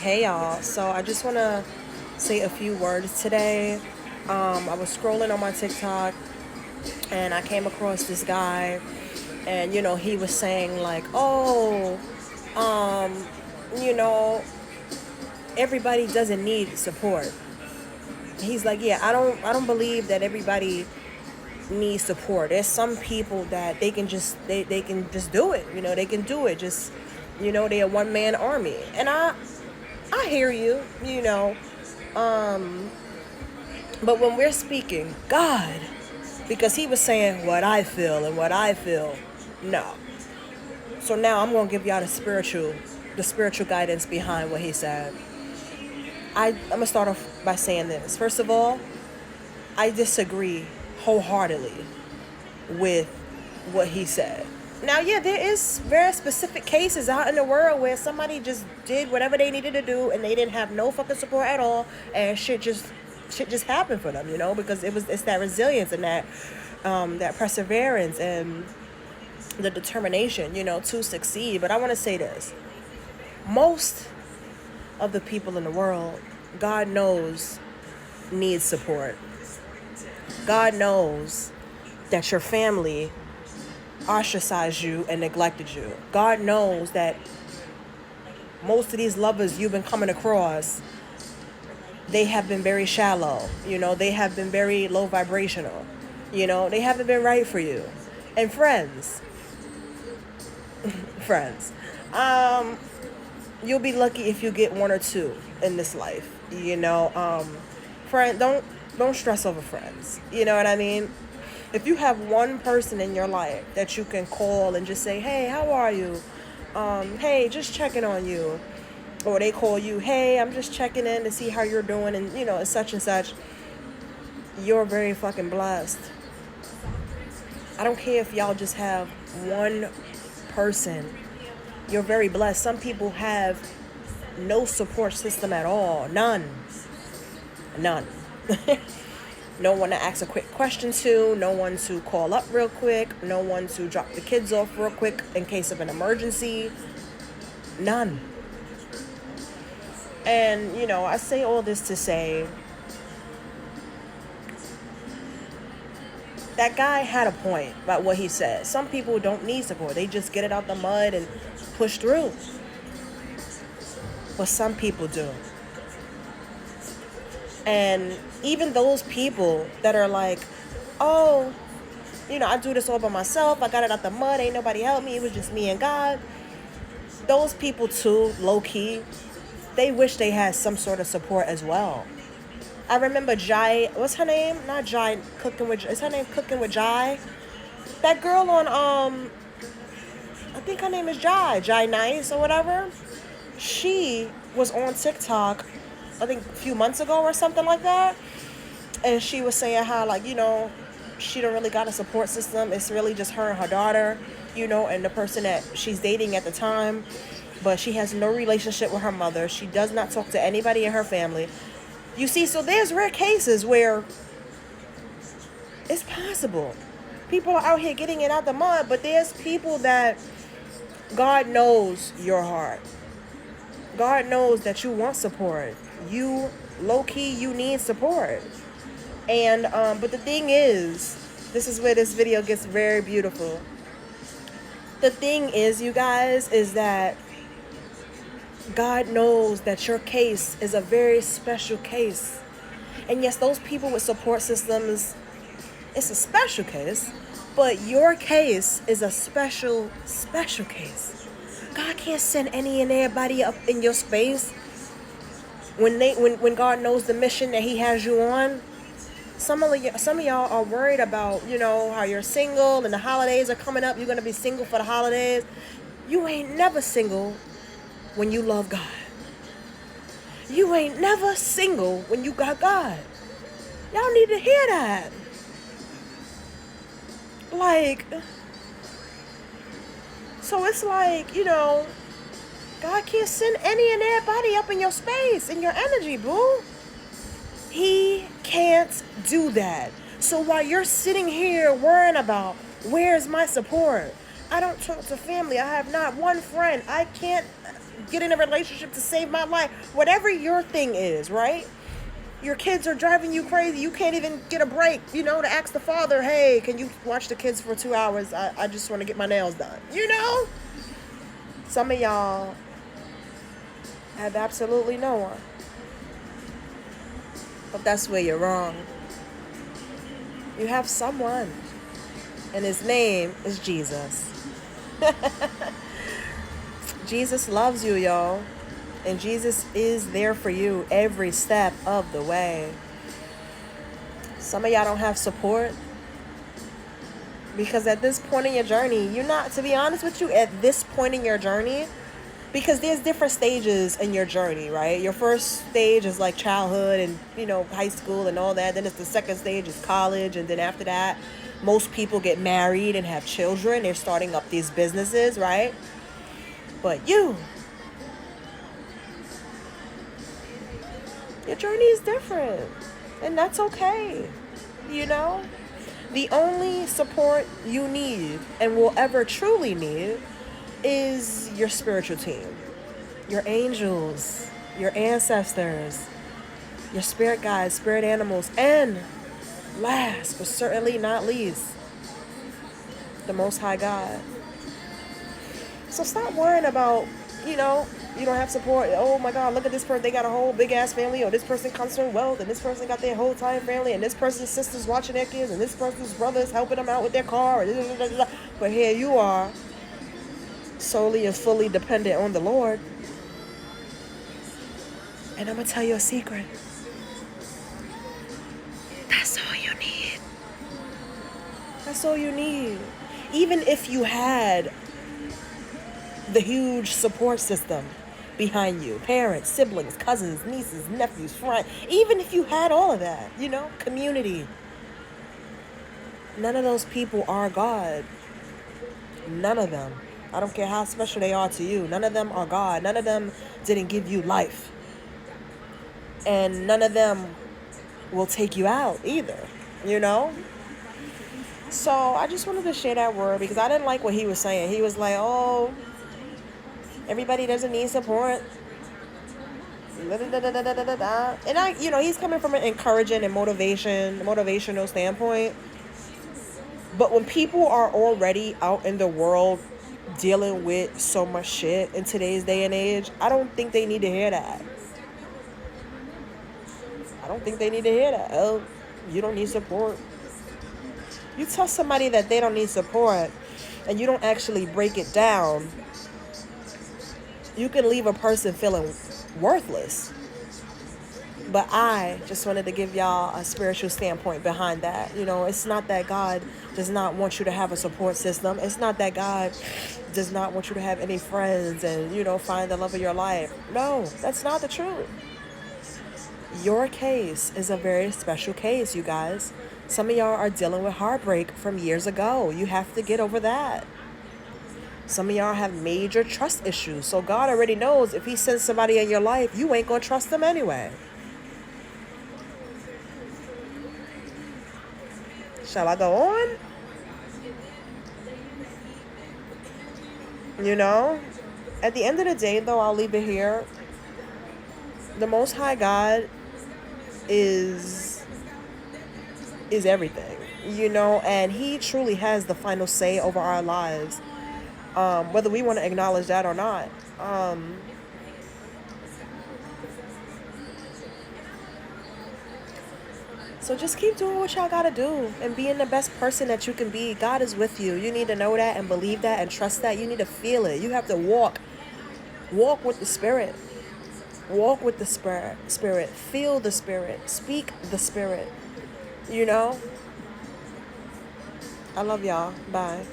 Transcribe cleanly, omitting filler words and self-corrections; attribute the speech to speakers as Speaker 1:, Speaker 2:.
Speaker 1: Hey y'all, so I just want to say a few words today. I was scrolling on my TikTok and I came across this guy, and he was saying like, oh, you know, everybody doesn't need support. He's like, yeah, I don't believe that everybody needs support. There's some people that they can just do it. They can do it. Just they're a one man army, and I hear you. But when we're speaking God, because he was saying what I feel and what I feel, no. So now I'm gonna give y'all the spiritual guidance behind what he said. I'm gonna start off by saying this. First of all, I disagree wholeheartedly with what he said. Now, yeah, there is very specific cases out in the world where somebody just did whatever they needed to do and they didn't have no fucking support at all, and shit just happened for them, because it's that resilience and that perseverance and the determination, to succeed. But I want to say this: most of the people in the world, God knows, need support. God knows that your family ostracized you and neglected you. God knows that most of these lovers you've been coming across, they have been very shallow. They have been very low vibrational. They haven't been right for you. And friends, you'll be lucky if you get one or two in this life. Friend, don't stress over friends. You know what I mean? If you have one person in your life that you can call and just say, hey, how are you? Hey, just checking on you. Or they call you, hey, I'm just checking in to see how you're doing, and it's such and such. You're very fucking blessed. I don't care if y'all just have one person. You're very blessed. Some people have no support system at all. None. No one to ask a quick question to, no one to call up real quick, no one to drop the kids off real quick in case of an emergency. None. And, I say all this to say that guy had a point about what he said. Some people don't need support. They just get it out the mud and push through. But some people do. And even those people that are like, oh, I do this all by myself. I got it out the mud. Ain't nobody helped me. It was just me and God. Those people too, low key, they wish they had some sort of support as well. I remember Jai, what's her name? Not Jai, is her name Cooking with Jai? That girl on, I think her name is Jai Nice or whatever. She was on TikTok, I think a few months ago or something like that. And she was saying how, like, she don't really got a support system. It's really just her and her daughter, and the person that she's dating at the time. But she has no relationship with her mother. She does not talk to anybody in her family. You see, so there's rare cases where it's possible. People are out here getting it out the mud, but there's people that God knows your heart. God knows that you want support. You, low-key, you need support. And, but the thing is, this is where this video gets very beautiful. The thing is, you guys, is that God knows that your case is a very special case. And yes, those people with support systems, it's a special case, but your case is a special case. God can't send any and everybody up in your space when God knows the mission that he has you on. Some of y'all are worried about, how you're single and the holidays are coming up. You're going to be single for the holidays. You ain't never single when you love God. You ain't never single when you got God. Y'all need to hear that. Like, so it's like, God can't send any and everybody up in your space, in your energy, boo. He can't do that. So while you're sitting here worrying about where's my support, I don't talk to family. I have not one friend. I can't get in a relationship to save my life. Whatever your thing is, right? Your kids are driving you crazy. You can't even get a break, to ask the father, hey, can you watch the kids for 2 hours? I just want to get my nails done. Some of y'all have absolutely no one. But that's where you're wrong. You have someone. And his name is Jesus. Jesus loves you, y'all. And Jesus is there for you every step of the way. Some of y'all don't have support. Because at this point in your journey, to be honest with you, at this point in your journey, because there's different stages in your journey, right? Your first stage is like childhood and, high school and all that. Then it's the second stage is college. And then after that, most people get married and have children. They're starting up these businesses, right? But your journey is different. And that's okay. The only support you need and will ever truly need is your spiritual team, your angels, your ancestors, your spirit guides, spirit animals, and last but certainly not least, the Most High God. So stop worrying about, you don't have support. Oh my God, look at this person. They got a whole big ass family. Or this person comes from wealth. And this person got their whole entire family. And this person's sister's watching their kids. And this person's brother is helping them out with their car. But here you are, solely and fully dependent on the Lord. And I'm going to tell you a secret. That's all you need. That's all you need. Even if you had the huge support system behind you, parents, siblings, cousins, nieces, nephews, friends, even if you had all of that, community, none of those people are God. None of them. I don't care how special they are to you. None of them are God. None of them didn't give you life. And none of them will take you out either, So I just wanted to share that word because I didn't like what he was saying. He was like, oh, everybody doesn't need support. And he's coming from an encouraging and motivational standpoint. But when people are already out in the world dealing with so much shit in today's day and age, I don't think they need to hear that. Oh, you don't need support. You tell somebody that they don't need support and you don't actually break it down, you can leave a person feeling worthless. But I just wanted to give y'all a spiritual standpoint behind that. It's not that God does not want you to have a support system. It's not that God does not want you to have any friends and, find the love of your life. No, that's not the truth. Your case is a very special case, you guys. Some of y'all are dealing with heartbreak from years ago. You have to get over that. Some of y'all have major trust issues. So God already knows if he sends somebody in your life, you ain't going to trust them anyway. Shall I go on? At the end of the day, though, I'll leave it here. The Most High God is everything, and he truly has the final say over our lives, whether we want to acknowledge that or not. So just keep doing what y'all gotta do and being the best person that you can be. God is with you. You need to know that and believe that and trust that. You need to feel it. You have to walk with the Spirit. Walk with the Spirit. Feel the Spirit. Speak the Spirit. I love y'all. Bye.